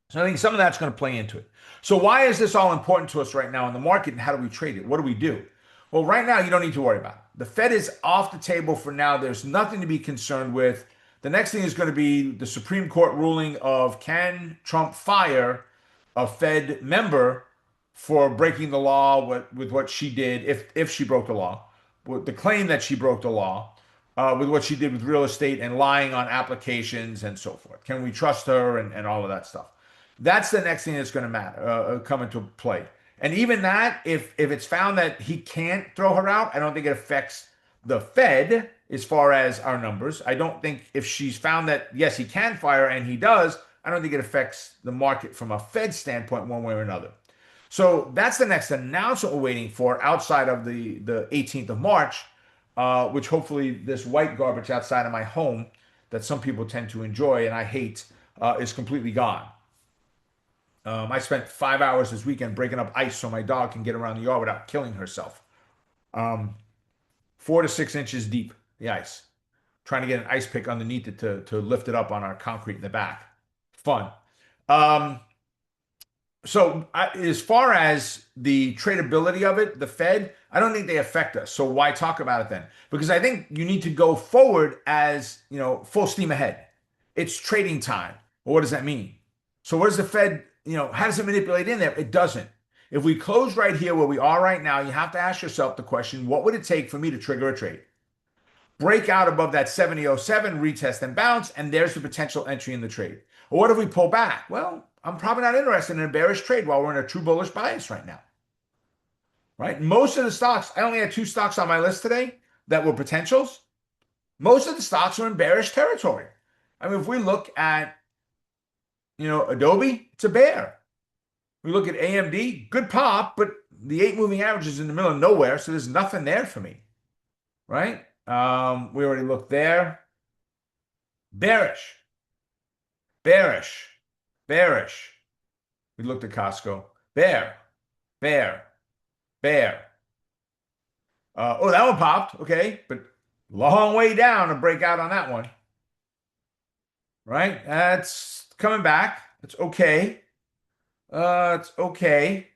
So I think some of that's going to play into it. So why is this all important to us right now in the market, and how do we trade it? What do we do? Well, right now you don't need to worry about it. The Fed is off the table for now. There's nothing to be concerned with. The next thing is going to be the Supreme Court ruling of can Trump fire a Fed member for breaking the law with what she did, if she broke the law, with the claim that she broke the law, with what she did with real estate and lying on applications and so forth. Can we trust her and all of that stuff? That's the next thing that's going to matter, come into play. And even that, if it's found that he can't throw her out, I don't think it affects the Fed as far as our numbers. I don't think if she's found that, yes, he can fire and he does, I don't think it affects the market from a Fed standpoint one way or another. So that's the next announcement we're waiting for outside of the 18th of March, which hopefully this white garbage outside of my home that some people tend to enjoy and I hate is completely gone. I spent 5 hours this weekend breaking up ice so my dog can get around the yard without killing herself. 4 to 6 inches deep, the ice. Trying to get an ice pick underneath it to lift it up on our concrete in the back. Fun. So as far as the tradability of it, the Fed, I don't think they affect us. So why talk about it then? Because I think you need to go forward as, full steam ahead. It's trading time. Well, what does that mean? So what does the Fed, how does it manipulate in there? It doesn't. If we close right here where we are right now, you have to ask yourself the question, what would it take for me to trigger a trade? Break out above that 70.07, retest and bounce, and there's the potential entry in the trade. Or what if we pull back? Well, I'm probably not interested in a bearish trade while we're in a true bullish bias right now. Right? Most of the stocks, I only had 2 stocks on my list today that were potentials. Most of the stocks are in bearish territory. I mean, if we look at, Adobe, it's a bear. We look at AMD, good pop, but the 8 moving average is in the middle of nowhere, so there's nothing there for me. Right? We already looked there. Bearish. Bearish. Bearish. We looked at Costco. Bear. Bear. Bear. Oh, that one popped. Okay. But long way down to break out on that one. Right? That's coming back. It's okay. It's okay.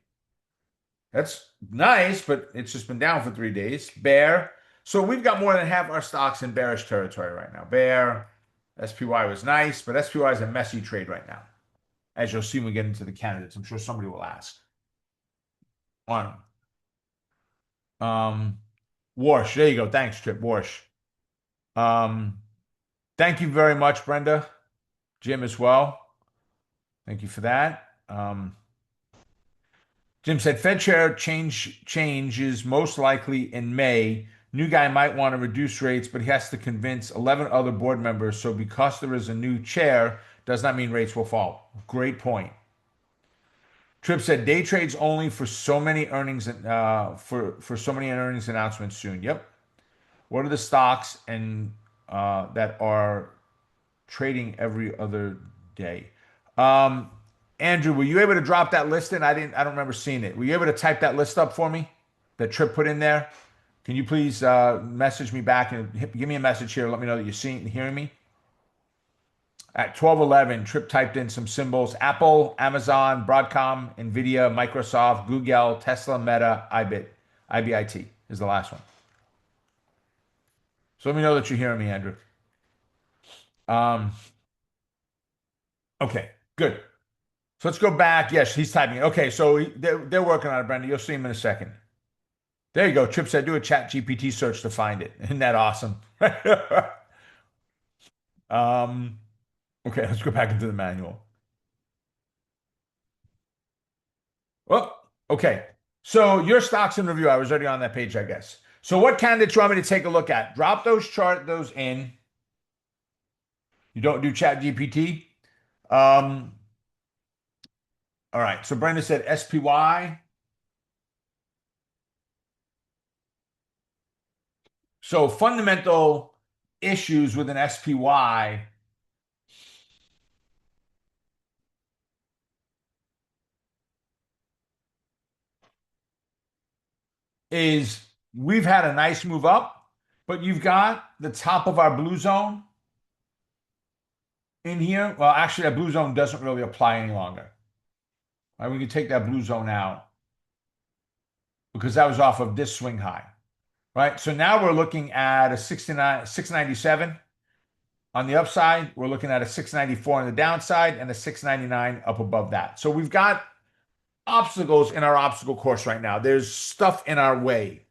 That's nice, but it's just been down for 3 days. Bear. So we've got more than half our stocks in bearish territory right now. Bear. SPY was nice, but SPY is a messy trade right now. As you'll see when we get into the candidates, I'm sure somebody will ask. On. Warsh, there you go. Thanks, Trip. Warsh. Thank you very much, Brenda. Jim as well. Thank you for that. Jim said Fed chair change is most likely in May. New guy might want to reduce rates, but he has to convince 11 other board members. So because there is a new chair, does not mean rates will fall. Great point. Tripp said day trades only for so many earnings for so many earnings announcements soon. Yep. What are the stocks and that are trading every other day? Um, Andrew, were you able to drop that list in? I don't remember seeing it. Were you able to type that list up for me that Tripp put in there? Can you please message me back and give me a message here? Let me know that you're seeing and hearing me. At 12:11, Tripp typed in some symbols: Apple, Amazon, Broadcom, Nvidia, Microsoft, Google, Tesla, Meta, IBIT is the last one. So let me know that you're hearing me, Andrew. Um, okay, good. So let's go back. Yes, he's typing it. Okay, so they're working on it, Brenda. You'll see him in a second. There you go. Tripp said do a chat GPT search to find it. Isn't that awesome? um, okay, let's go back into the manual. Well, okay. So your stocks in review, I was already on that page, I guess. So what candidates you want me to take a look at? Drop those in. You don't do chat GPT. All right. So Brenda said SPY. So fundamental issues with an SPY is we've had a nice move up, but you've got the top of our blue zone in here. Well, actually, that blue zone doesn't really apply any longer. All right, we can take that blue zone out because that was off of this swing high. Right. So now we're looking at a 69, 697 on the upside. We're looking at a 694 on the downside and a 699 up above that. So we've got obstacles in our obstacle course right now. There's stuff in our way.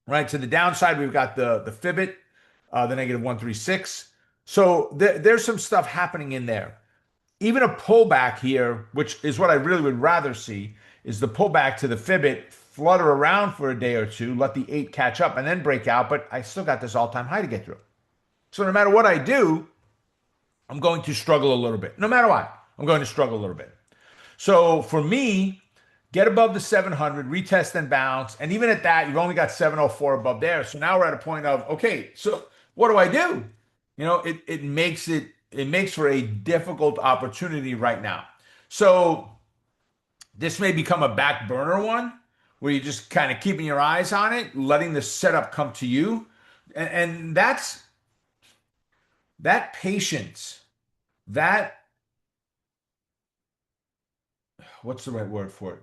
Right. To the downside, we've got the Fibit, the negative 136. So there's some stuff happening in there. Even a pullback here, which is what I really would rather see, is the pullback to the Fibit, flutter around for a day or two, let the 8 catch up, and then break out. But I still got this all-time high to get through. So no matter what I do, I'm going to struggle a little bit. No matter what, I'm going to struggle a little bit. So for me, get above the 700, retest and bounce. And even at that, you've only got 704 above there. So now we're at a point of, okay, so what do I do? It makes for a difficult opportunity right now. So this may become a back burner one where you're just kind of keeping your eyes on it, letting the setup come to you. And that's that patience, that what's the right word for it?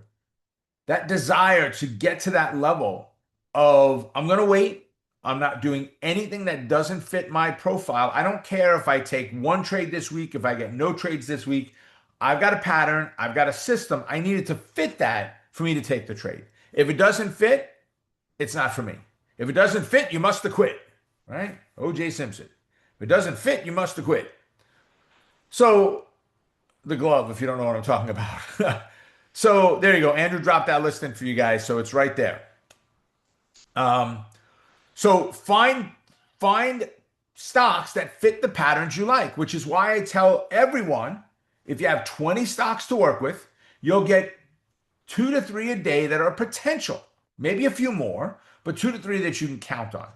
That desire to get to that level of I'm going to wait. I'm not doing anything that doesn't fit my profile. I don't care if I take one trade this week, if I get no trades this week. I've got a pattern, I've got a system. I need it to fit that for me to take the trade. If it doesn't fit, it's not for me. If it doesn't fit, you must have quit, right? OJ Simpson. If it doesn't fit, you must have quit. So the glove, if you don't know what I'm talking about. So there you go. Andrew dropped that list in for you guys, so it's right there. Um, so find stocks that fit the patterns you like, which is why I tell everyone if you have 20 stocks to work with, you'll get 2 to 3 a day that are potential, maybe a few more, but 2 to 3 that you can count on.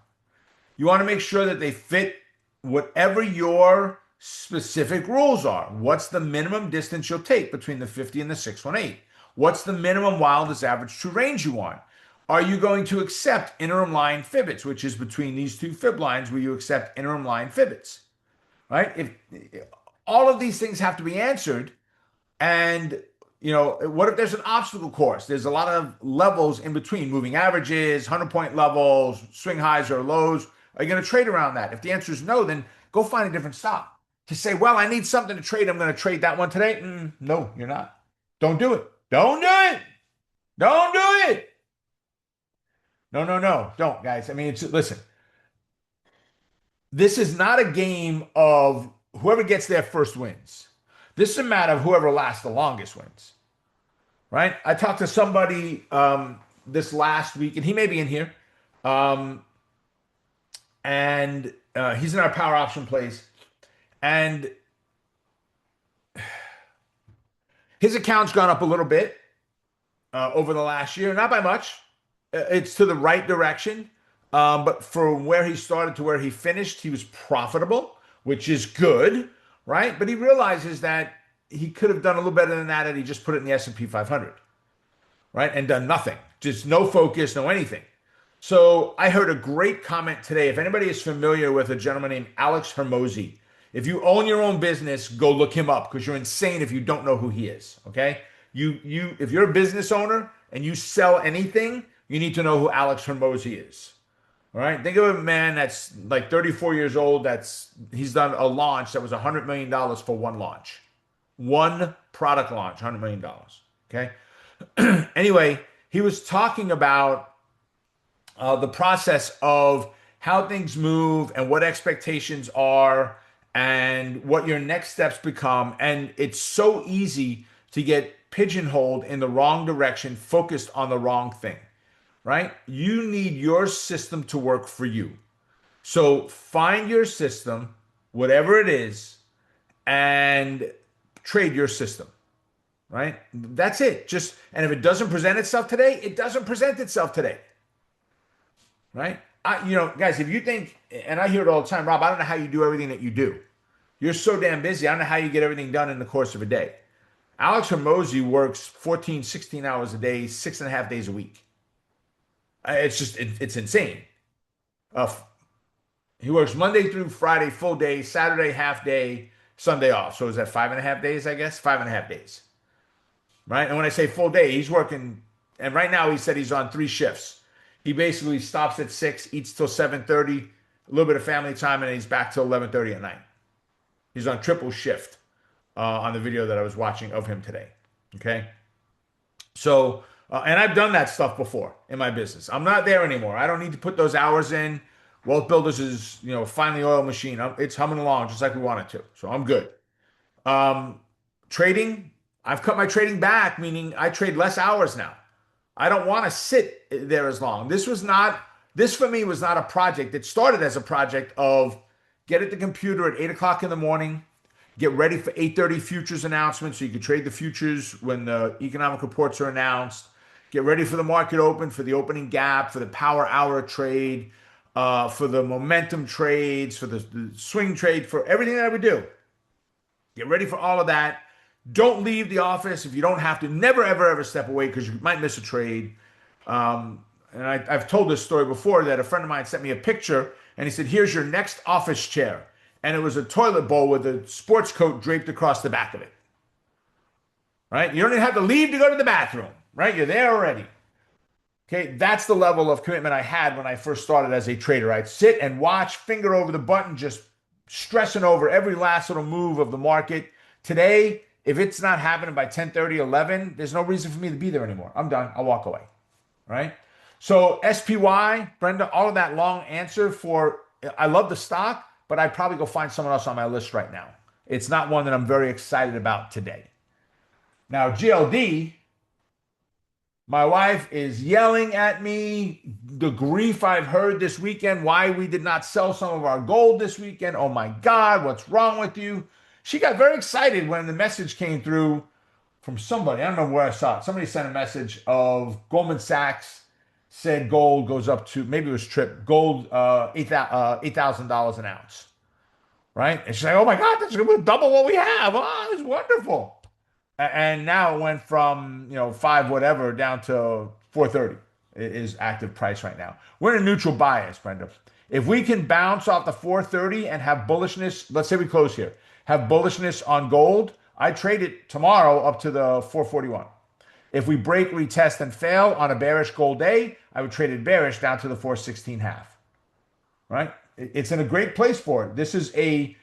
You want to make sure that they fit whatever your specific rules are. What's the minimum distance you'll take between the 50 and the 618? What's the minimum wildest average true range you want? Are you going to accept interim line Fibbits, which is between these two fib lines where you accept interim line Fibbits, right? If all of these things have to be answered, and what if there's an obstacle course? There's a lot of levels in between, moving averages, 100-point levels, swing highs or lows. Are you going to trade around that? If the answer is no, then go find a different stock. To say, well, I need something to trade, I'm going to trade that one today. No, you're not. Don't do it. Don't do it. Don't do it. No, no, no. Don't, guys. I mean, listen, this is not a game of whoever gets there first wins. This is a matter of whoever lasts the longest wins. right? I talked to somebody this last week, and he may be in here, um, and he's in our power option place, and his account's gone up a little bit over the last year, not by much. It's to the right direction, but from where he started to where he finished, he was profitable, which is good, right? But he realizes that he could have done a little better than that, and he just put it in the S&P 500, right? And done nothing, just no focus, no anything. So I heard a great comment today. If anybody is familiar with a gentleman named Alex Hermosi, if you own your own business, go look him up because you're insane if you don't know who he is. Okay, if you're a business owner and you sell anything, you need to know who Alex Hermosi is. All right, think of a man that's like 34 years old. He's done a launch that was $100 million for one launch, one product launch, $100 million. Okay. Anyway, he was talking about the process of how things move and what expectations are and what your next steps become. And it's so easy to get pigeonholed in the wrong direction, focused on the wrong thing, right? You need your system to work for you. So find your system, whatever it is, and trade your system, right? That's it. And if it doesn't present itself today, it doesn't present itself today, right? Guys, if you think, and I hear it all the time, Rob, I don't know how you do everything that you do. You're so damn busy. I don't know how you get everything done in the course of a day. Alex Hormozy works 14, 16 hours a day, 6.5 days a week. It's insane. Uh, he works Monday through Friday, full day, Saturday, half day, Sunday off. So is that 5.5 days, I guess? 5.5 days, right? And when I say full day, he's working, and right now he said he's on 3 shifts. He basically stops at 6, eats till 7:30, a little bit of family time, and he's back till 11:30 at night. He's on triple shift on the video that I was watching of him today. Okay. So, and I've done that stuff before in my business. I'm not there anymore. I don't need to put those hours in. Wealth Builders is, finally oil machine. It's humming along just like we want it to. So I'm good. Um, Trading, I've cut my trading back, meaning I trade less hours now. I don't want to sit there as long. This for me was not a project. It started as a project of get at the computer at 8 o'clock in the morning, get ready for 8:30 futures announcements so you can trade the futures when the economic reports are announced. Get ready for the market open, for the opening gap, for the power hour trade, for the momentum trades, for the swing trade, for everything that I would do. Get ready for all of that. Don't leave the office if you don't have to. Never, ever, ever step away because you might miss a trade. And I've told this story before that a friend of mine sent me a picture and he said, "Here's your next office chair." And it was a toilet bowl with a sports coat draped across the back of it. Right? You don't even have to leave to go to the bathroom. Right? You're there already. Okay, that's the level of commitment I had when I first started as a trader. I'd sit and watch, finger over the button, just stressing over every last little move of the market. Today, if it's not happening by 10:30, 11, there's no reason for me to be there anymore. I'm done. I'll walk away. Right? So SPY, Brenda, all of that long answer for, I love the stock, but I'd probably go find someone else on my list right now. It's not one that I'm very excited about today. Now, GLD, my wife is yelling at me, the grief I've heard this weekend, why we did not sell some of our gold this weekend. Oh my God, what's wrong with you? She got very excited when the message came through from somebody. I don't know where I saw it. Somebody sent a message of Goldman Sachs said gold goes up to, maybe it was Trip, gold $8,000 an ounce. Right? And she's like, "Oh my God, that's going to double what we have. Oh, it's wonderful." And now it went from, five whatever down to 430 is active price right now. We're in a neutral bias, Brenda. If we can bounce off the 430 and have bullishness, let's say we close here, have bullishness on gold, I trade it tomorrow up to the 441. If we break, retest, and fail on a bearish gold day, I would trade it bearish down to the 416 half. Right? It's in a great place for it. Today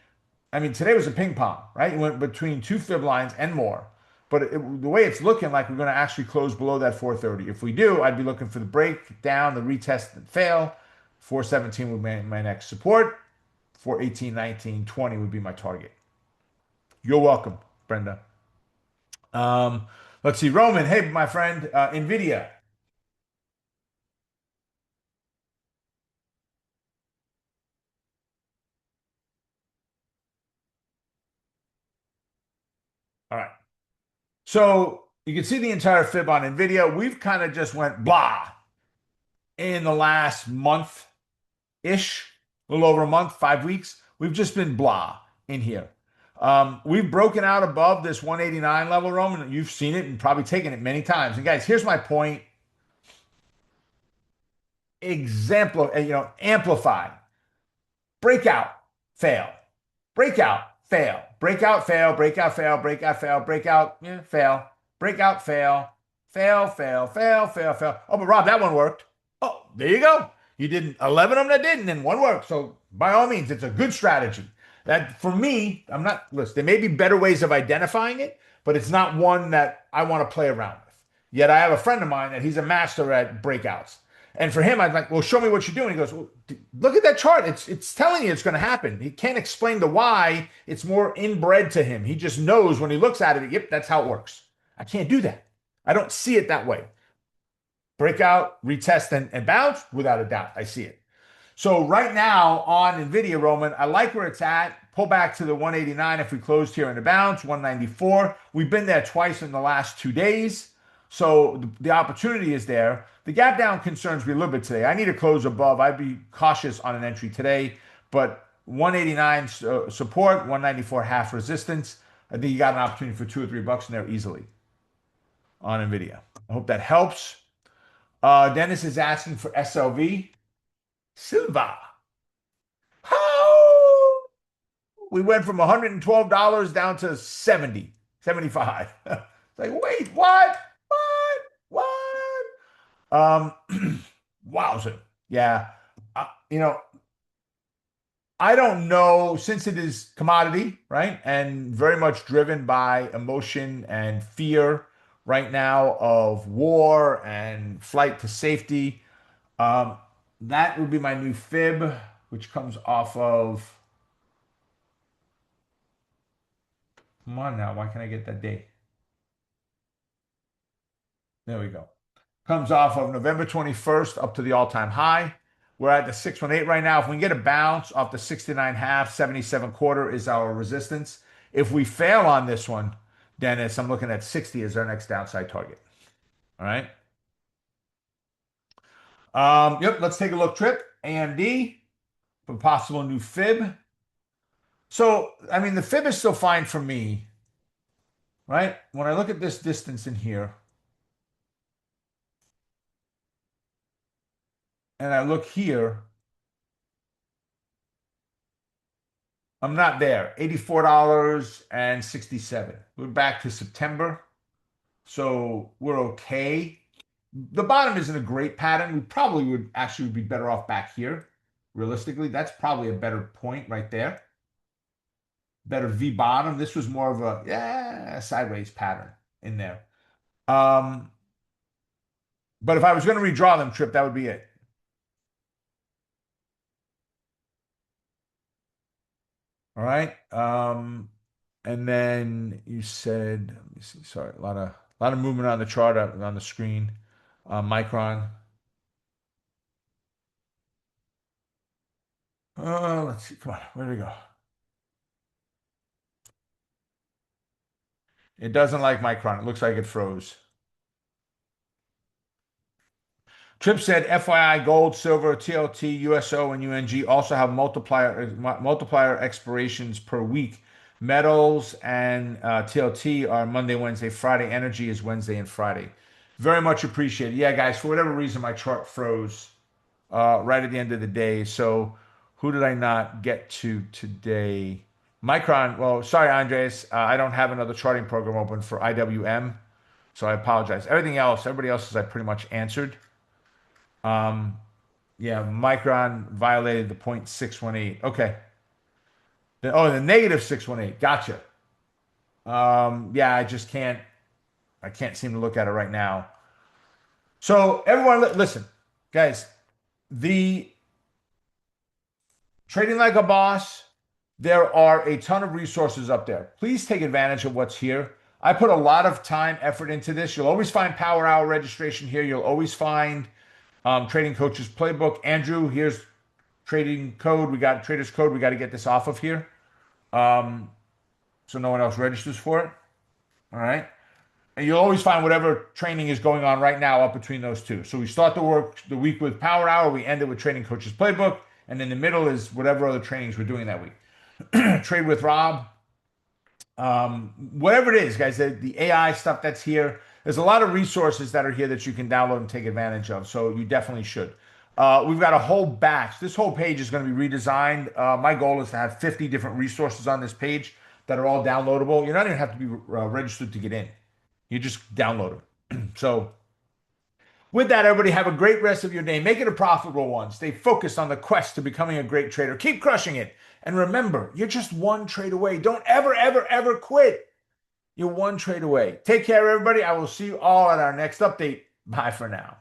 was a ping pong, right? It went between two fib lines and more. But the way it's looking like we're going to actually close below that 430. If we do, I'd be looking for the break down, the retest and fail. 417 would be my next support. 418, 19, 20 would be my target. You're welcome, Brenda. Let's see, Roman. Hey, my friend, Nvidia. All right. So you can see the entire fib on Nvidia. We've kind of just went blah in the last month ish, a little over a month, 5 weeks. We've just been blah in here. We've broken out above this 189 level, Roman. You've seen it and probably taken it many times. And guys, here's my point. Example, amplify, breakout, fail, breakout, fail, breakout, fail, breakout, fail, breakout, fail, breakout, yeah, fail, breakout, fail, fail, fail, fail, fail, fail. Oh, but Rob, that one worked. Oh, there you go. You did 11 of them that didn't, and one worked. So by all means, it's a good strategy. That for me, I'm not, listen, there may be better ways of identifying it, but it's not one that I want to play around with. Yet I have a friend of mine that he's a master at breakouts. And for him, I'm like, well, show me what you're doing. He goes, well, look at that chart. It's telling you it's going to happen. He can't explain the why. It's more inbred to him. He just knows when he looks at it, yep, that's how it works. I can't do that. I don't see it that way. Breakout, retest, and bounce, without a doubt. I see it. So right now on Nvidia, Roman, I like where it's at. Pull back to the 189 if we closed here in the bounce, 194. We've been there twice in the last 2 days. So the opportunity is there. The gap down concerns me a little bit today. I need to close above. I'd be cautious on an entry today, but 189 support, 194 half resistance. I think you got an opportunity for $2 or $3 in there easily on Nvidia. I hope that helps. Dennis is asking for SLV. Silva. How? We went from $112 down to 70, 75. It's like, wait, what? What? What? Wowza. Yeah. You know, I don't know, since it is commodity, right? And very much driven by emotion and fear right now of war and flight to safety. Um, that would be my new fib, which comes off of. Come on now, why can't I get that date? There we go. Comes off of November 21st up to the all-time high. We're at the 618 right now. If we can get a bounce off the 69 half, 77 quarter is our resistance. If we fail on this one, Dennis, I'm looking at 60 as our next downside target. All right. Yep, let's take a look. Trip AMD for possible new fib. So, I mean, the fib is still fine for me, right? When I look at this distance in here and I look here, I'm not there. $84.67. We're back to September. So we're okay. The bottom isn't a great pattern. We probably would actually be better off back here. Realistically, that's probably a better point right there. Better V bottom. This was more of a sideways pattern in there. Um, but if I was going to redraw them, Trip, that would be it. All right. And then you said, let me see, sorry, a lot of movement on the chart on the screen. Micron. Let's see. Come on, where do we go? It doesn't like Micron. It looks like it froze. Trip said FYI, gold, silver, TLT, USO, and UNG also have multiplier expirations per week. Metals and TLT are Monday, Wednesday, Friday. Energy is Wednesday and Friday. Very much appreciated. Yeah, guys, for whatever reason, my chart froze right at the end of the day. So who did I not get to today? Micron. Well, sorry, Andres. I don't have another charting program open for IWM. So I apologize. Everybody else I pretty much answered. Um, yeah, Micron violated the 0.618. Okay. The negative 618. Gotcha. Yeah, I can't seem to look at it right now. So everyone, listen, guys, the trading like a boss, there are a ton of resources up there. Please take advantage of what's here. I put a lot of time, effort into this. You'll always find Power Hour registration here. You'll always find Trading Coaches Playbook. Andrew, here's trading code. We got Traders Code. We got to get this off of here so no one else registers for it. All right. And you'll always find whatever training is going on right now up between those two. So we start the week with Power Hour. We end it with Trading Coaches Playbook. And in the middle is whatever other trainings we're doing that week. Trade with Rob. Whatever it is, guys, the AI stuff that's here. There's a lot of resources that are here that you can download and take advantage of. So you definitely should. We've got a whole batch. This whole page is going to be redesigned. My goal is to have 50 different resources on this page that are all downloadable. You don't even have to be registered to get in. You just download them. So with that, everybody have a great rest of your day. Make it a profitable one. Stay focused on the quest to becoming a great trader. Keep crushing it. And remember, you're just one trade away. Don't ever, ever, ever quit. You're one trade away. Take care, everybody. I will see you all at our next update. Bye for now.